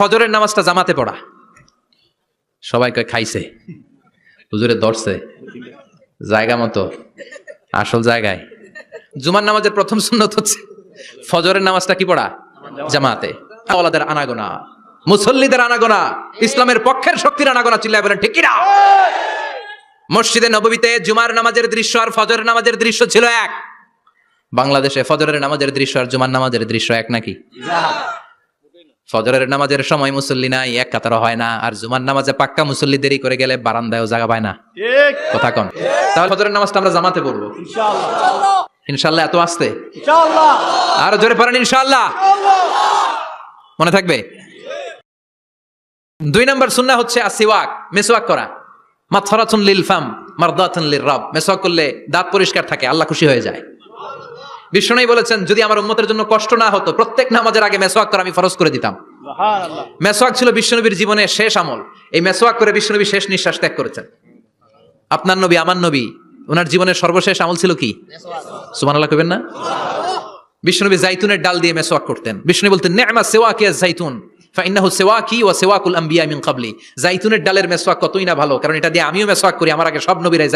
ফজরের নামাজটা জামাতে পড়া, সবাই কয় খাইছে, হুজুরে ধরছে জায়গা মতো, আসল জায়গায়। জুমার নামাজের প্রথম সুন্নত হচ্ছে ফজরের নামাজটা কি পড়া? জামাতে। ওলাদের আনাগোনা, মুসল্লিদের আনাগোনা, ইসলামের পক্ষের শক্তির আনাগোনা, চিল্লায় বলেন ঠিক কিনা? মসজিদে নববীতে জুমার নামাজের দৃশ্য আর ফজরের নামাজের দৃশ্য ছিল এক। বাংলাদেশে ফজরের নামাজের দৃশ্য আর জুমার নামাজের দৃশ্য এক নাকি? ফজরের নামাজের সময় মুসল্লি নাই, এক কাতার হয় না, আর জুমার নামাজে পাক্কা মুসল্লি দেরি করে গেলে বারান্দায়ও জায়গা পায় না। ঠিক কথা কন। তাহলে ফজরের নামাজটা আমরা জামাতে পড়বো ইনশাআল্লাহ ইনশাআল্লাহ। এত আসতে ইনশাআল্লাহ আর জোরে পড়েন ইনশাআল্লাহ। মনে থাকবে। 2 নম্বর সুন্নাহ হচ্ছে আসিওয়াক, মেসওয়াক করা। মাথরাতুন লিল ফাম মারদাতুন লির রব। মেসওয়াক করলে দাঁত পরিষ্কার থাকে, আল্লাহ খুশি হয়ে যায়। বিষ্ণু বলেছেন যদি আমার উম্মতের জন্য কষ্ট না হতো প্রত্যেক নামাজের আগে মেসওয়াক করা আমি ফরজ করে দিতাম। সুবহানাল্লাহ। মেসওয়াক ছিল বিশ্বনবীর জীবনের শেষ আমল। এই মেসওয়াক করে বিশ্বনবী শেষ নিঃশ্বাস ত্যাগ করেছেন। আপনার নবী, আমার নবী, ওনার জীবনের সর্বশেষ আমল ছিল কি? সুবহানাল্লাহ কইবেন না? বিশ্বনবী জাইতুনের ডাল দিয়ে মেসওয়াক করতেন। বিষ্ণু বলতেন নি'মা সিওয়াকিয়া জাইতুন ফাইন্নাহু সিওয়াকি ওয়া সিওয়াকুল আমবিয়া মিন ক্বাবলি। জাইতুনের ডালের মেসওয়াক কতই না ভালো, কারণ এটা দিয়ে আমিও মেসওয়াক করি, আমার আগে সব নবীরাই